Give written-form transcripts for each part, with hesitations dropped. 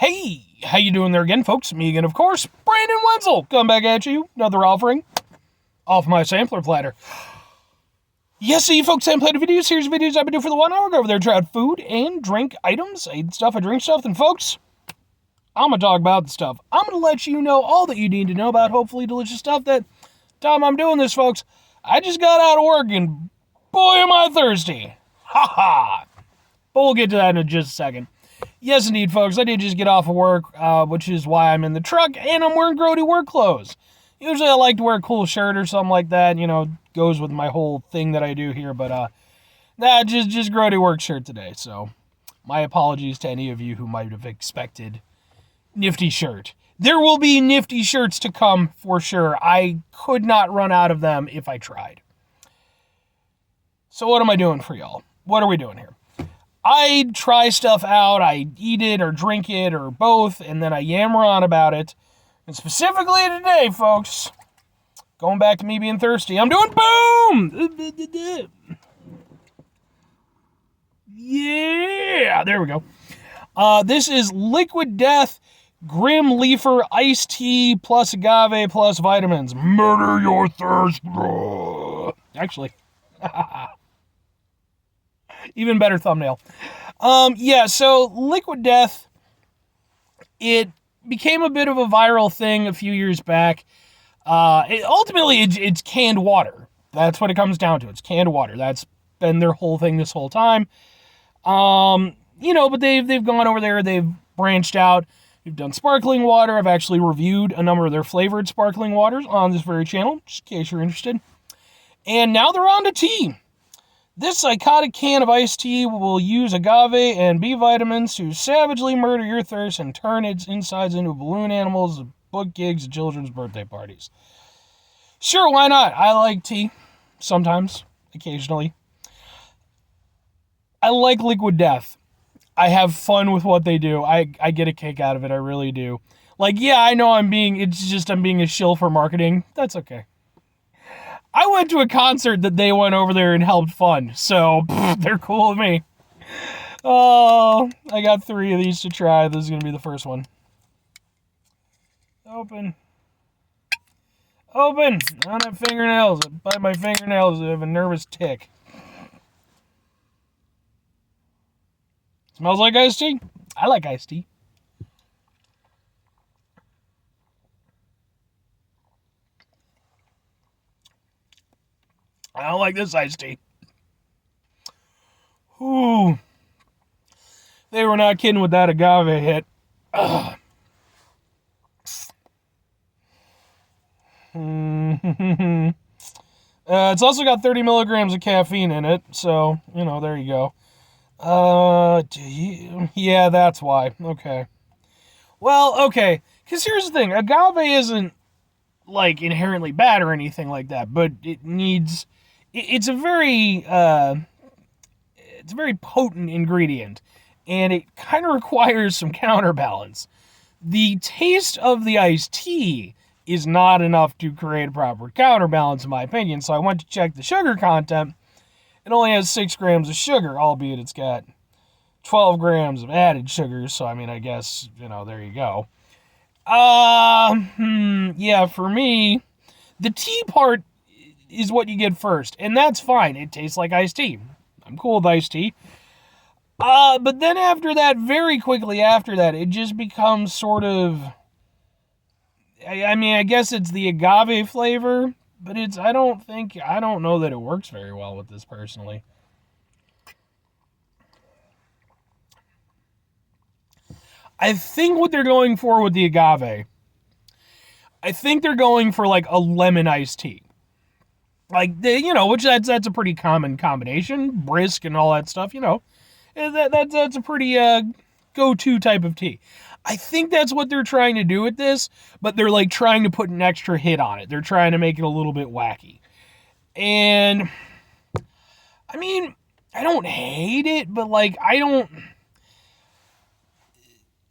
Hey, how you doing there again, folks? Me again, of course, Brandon Wenzel. Come back at you, another offering off my sampler platter. Yes, so you folks haven't played a video. Here's videos I've been doing for the 1 hour. Go over there, try out food and drink items. I eat stuff, I drink stuff. And folks, I'm going to talk about the stuff. I'm going to let you know all that you need to know about hopefully delicious stuff that time I'm doing this, folks. I just got out of work and boy am I thirsty. Ha ha. But we'll get to that in just a second. Yes, indeed, folks, I did just get off of work, which is why I'm in the truck, and I'm wearing grody work clothes. Usually I like to wear a cool shirt or something like that, goes with my whole thing that I do here, but, just grody work shirt today, so my apologies to any of you who might have expected nifty shirt. There will be nifty shirts to come, for sure. I could not run out of them if I tried. So what am I doing for y'all? What are we doing here? I try stuff out, I eat it or drink it or both, and then I yammer on about it. And specifically today, folks, going back to me being thirsty, I'm doing boom! Yeah, there we go. This is Liquid Death Grim Leafer Iced Tea plus Agave plus vitamins. Murder your thirst. Actually, even better thumbnail. So Liquid Death, it became a bit of a viral thing a few years back. It's canned water. That's what it comes down to. It's canned water. That's been their whole thing this whole time. But they've gone over there. They've branched out. They've done sparkling water. I've actually reviewed a number of their flavored sparkling waters on this very channel, just in case you're interested. And now they're on to tea. This psychotic can of iced tea will use agave and B vitamins to savagely murder your thirst and turn its insides into balloon animals, book gigs, and children's birthday parties. Sure, why not? I like tea. Sometimes. Occasionally. I like Liquid Death. I have fun with what they do. I get a kick out of it. I really do. I know I'm being a shill for marketing. That's okay. I went to a concert that they went over there and helped fund, so they're cool with me. Oh, I got 3 of these to try. This is going to be the first one. Open. I don't have fingernails. I bite my fingernails. I have a nervous tick. Smells like iced tea. I like iced tea. I don't like this iced tea. Ooh. They were not kidding with that agave hit. It's also got 30 milligrams of caffeine in it, so, there you go. Yeah, that's why. Okay. Well, okay. Because here's the thing. Agave isn't, inherently bad or anything like that, but it needs... It's a very potent ingredient, and it kind of requires some counterbalance. The taste of the iced tea is not enough to create a proper counterbalance, in my opinion, so I went to check the sugar content. It only has 6 grams of sugar, albeit it's got 12 grams of added sugar, so, I guess, there you go. Yeah, for me, the tea part is what you get first, and that's fine. It tastes like iced tea. I'm cool with iced tea. But then after that, very quickly after that, it just becomes sort of... I guess it's the agave flavor, but I don't know that it works very well with this, personally. I think what they're going for with the agave, I think they're going for, a lemon iced tea. Which that's a pretty common combination, brisk and all that stuff, That's a pretty go-to type of tea. I think that's what they're trying to do with this, but they're trying to put an extra hit on it. They're trying to make it a little bit wacky. And I don't hate it, but I don't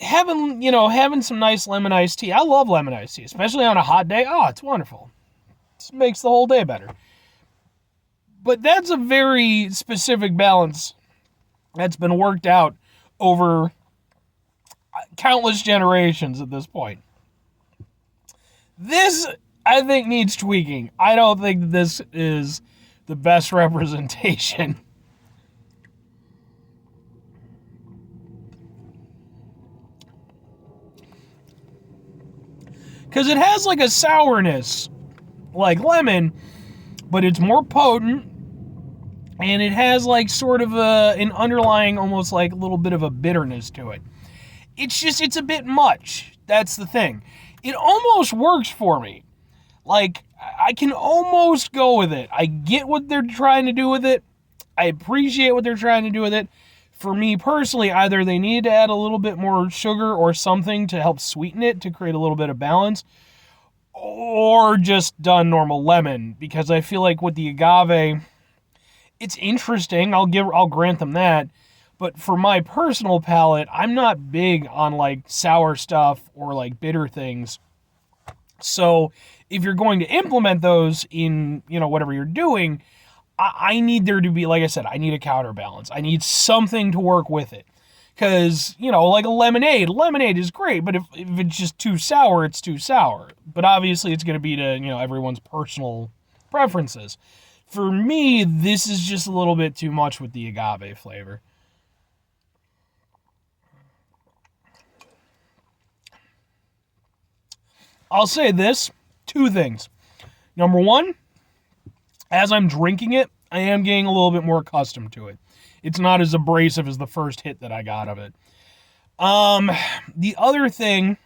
having some nice lemon iced tea. I love lemon iced tea, especially on a hot day. Oh, it's wonderful. It makes the whole day better. But that's a very specific balance that's been worked out over countless generations at this point. This, I think, needs tweaking. I don't think this is the best representation. Because it has like a sourness, like lemon, but it's more potent. And it has like sort of an underlying, almost like a little bit of a bitterness to it. It's a bit much. That's the thing. It almost works for me. Like, I can almost go with it. I get what they're trying to do with it. I appreciate what they're trying to do with it. For me personally, either they need to add a little bit more sugar or something to help sweeten it to create a little bit of balance, or just done normal lemon, because I feel like with the agave, it's interesting. I'll grant them that. But for my personal palate, I'm not big on like sour stuff or like bitter things. So if you're going to implement those in, whatever you're doing, I need there to be, like I said, I need a counterbalance. I need something to work with it. Because, like a lemonade. Lemonade is great, but if it's just too sour, it's too sour. But obviously it's going to be to, everyone's personal preferences. For me, this is just a little bit too much with the agave flavor. I'll say this, two things. Number one, as I'm drinking it, I am getting a little bit more accustomed to it. It's not as abrasive as the first hit that I got of it. The other thing,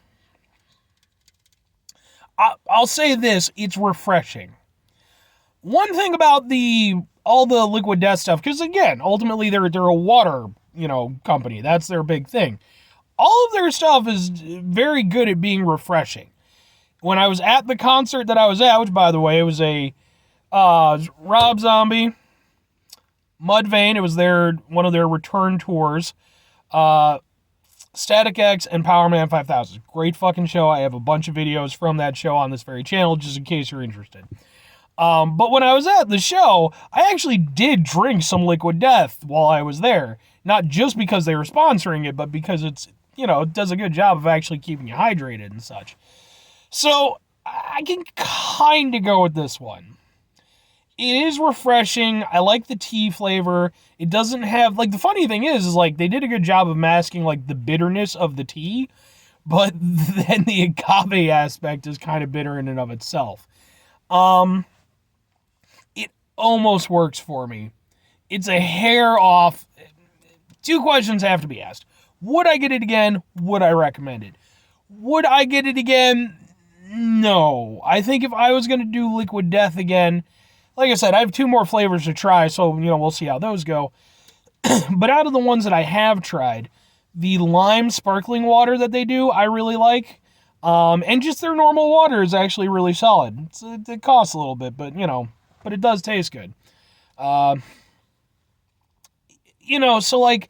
I'll say this, it's refreshing. One thing about all the Liquid Death stuff, because again, ultimately they're a water, company. That's their big thing. All of their stuff is very good at being refreshing. When I was at the concert that I was at, which by the way, it was a Rob Zombie, Mudvayne, it was one of their return tours. Static X and Powerman 5000. Great fucking show. I have a bunch of videos from that show on this very channel, just in case you're interested. But when I was at the show, I actually did drink some Liquid Death while I was there. Not just because they were sponsoring it, but because it does a good job of actually keeping you hydrated and such. So I can kind of go with this one. It is refreshing. I like the tea flavor. It doesn't have, like, the funny thing is like, they did a good job of masking, like, the bitterness of the tea, but then the agave aspect is kind of bitter in and of itself. It almost works for me. It's a hair off. Two questions have to be asked. Would I get it again? Would I recommend it? Would I get it again? No. I think if I was going to do Liquid Death again, like I said, I have two more flavors to try, so, we'll see how those go. But out of the ones that I have tried, the lime sparkling water that they do, I really like. And just their normal water is actually really solid. It costs a little bit, but it does taste good. So like,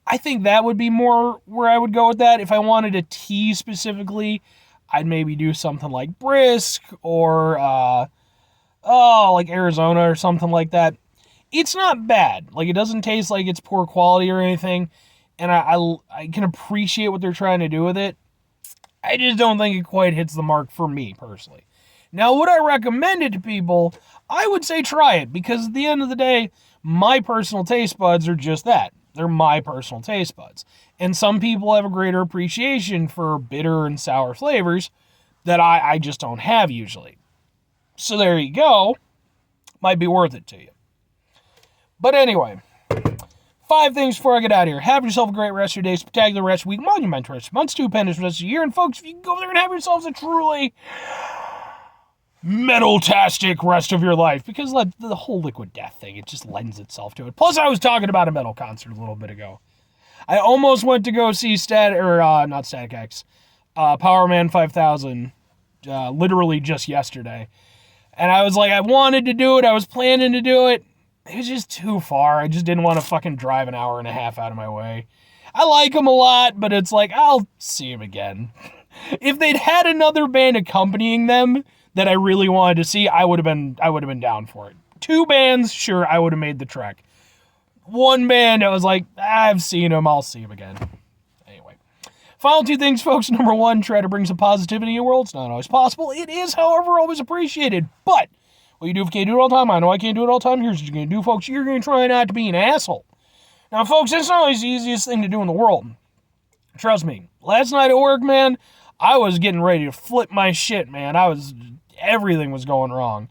I think that would be more where I would go with that. If I wanted a tea specifically, I'd maybe do something like Brisk or, like Arizona or something like that. It's not bad. Like, it doesn't taste like it's poor quality or anything. And I can appreciate what they're trying to do with it. I just don't think it quite hits the mark for me, personally. Now, would I recommend it to people? I would say try it, because at the end of the day, my personal taste buds are just that. They're my personal taste buds. And some people have a greater appreciation for bitter and sour flavors that I just don't have usually. So there you go. Might be worth it to you. But anyway, 5 things before I get out of here. Have yourself a great rest of your day, spectacular rest of your week, monumental rest of your month, stupendous rest of your year. And folks, if you can go there and have yourselves a truly metal-tastic rest of your life, because the whole Liquid Death thing, it just lends itself to it. Plus, I was talking about a metal concert a little bit ago. I almost went to go see not Static X, Powerman 5000, literally just yesterday. And I was like, I wanted to do it. I was planning to do it. It was just too far. I just didn't want to fucking drive an hour and a half out of my way. I like them a lot, but it's like, I'll see them again. If they'd had another band accompanying them that I really wanted to see, I would have been down for it. 2 bands, sure, I would have made the trek. 1 band, I was like, I've seen them, I'll see them again. Anyway, Final two things, folks. Number one, try to bring some positivity in your world. It's not always possible. It is, however, always appreciated. But what you do if you can't do it all the time, I know I can't do it all the time. Here's what you're going to do, folks. You're going to try not to be an asshole. Now, folks, it's not always the easiest thing to do in the world. Trust me. Last night at work, man, I was getting ready to flip my shit, man. Everything was going wrong.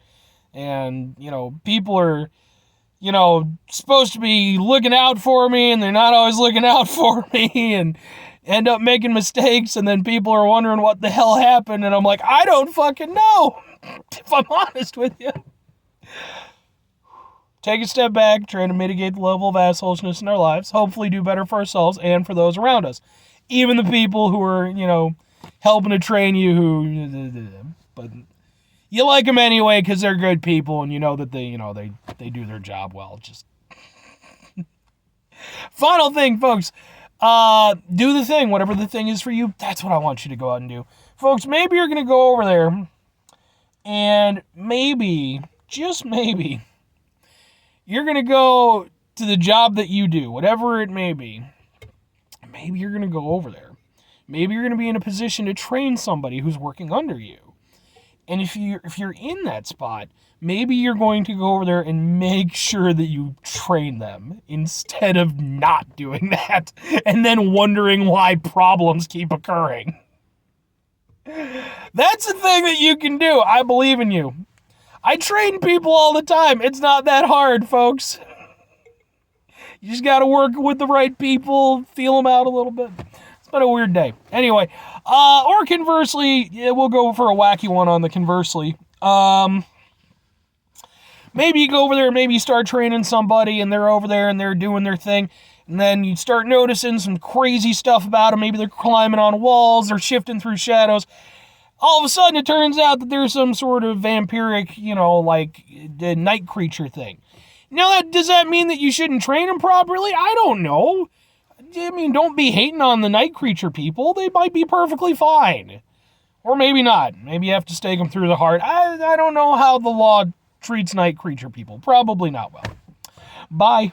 And, people are, supposed to be looking out for me, and they're not always looking out for me, and end up making mistakes, and then people are wondering what the hell happened, and I'm like, I don't fucking know, if I'm honest with you. Take a step back, try to mitigate the level of assholishness in our lives, hopefully do better for ourselves and for those around us. Even the people who are, helping to train you, but you like them anyway because they're good people, and you know that they do their job well. Just final thing, folks. Do the thing, whatever the thing is for you. That's what I want you to go out and do. Folks, maybe you're going to go over there and maybe, just maybe, you're going to go to the job that you do, whatever it may be. Maybe you're going to go over there. Maybe you're going to be in a position to train somebody who's working under you. And if you're in that spot, maybe you're going to go over there and make sure that you train them instead of not doing that and then wondering why problems keep occurring. That's the thing that you can do. I believe in you. I train people all the time. It's not that hard, folks. You just got to work with the right people, feel them out a little bit. It's been a weird day. Anyway, or conversely, we'll go for a wacky one on the conversely. Maybe you go over there, maybe you start training somebody, and they're over there, and they're doing their thing, and then you start noticing some crazy stuff about them. Maybe they're climbing on walls, they're shifting through shadows. All of a sudden, it turns out that there's some sort of vampiric, the night creature thing. Now, does that mean that you shouldn't train them properly? I don't know. I mean, don't be hating on the night creature people. They might be perfectly fine. Or maybe not. Maybe you have to stake them through the heart. I don't know how the law treats night creature people. Probably not well. Bye.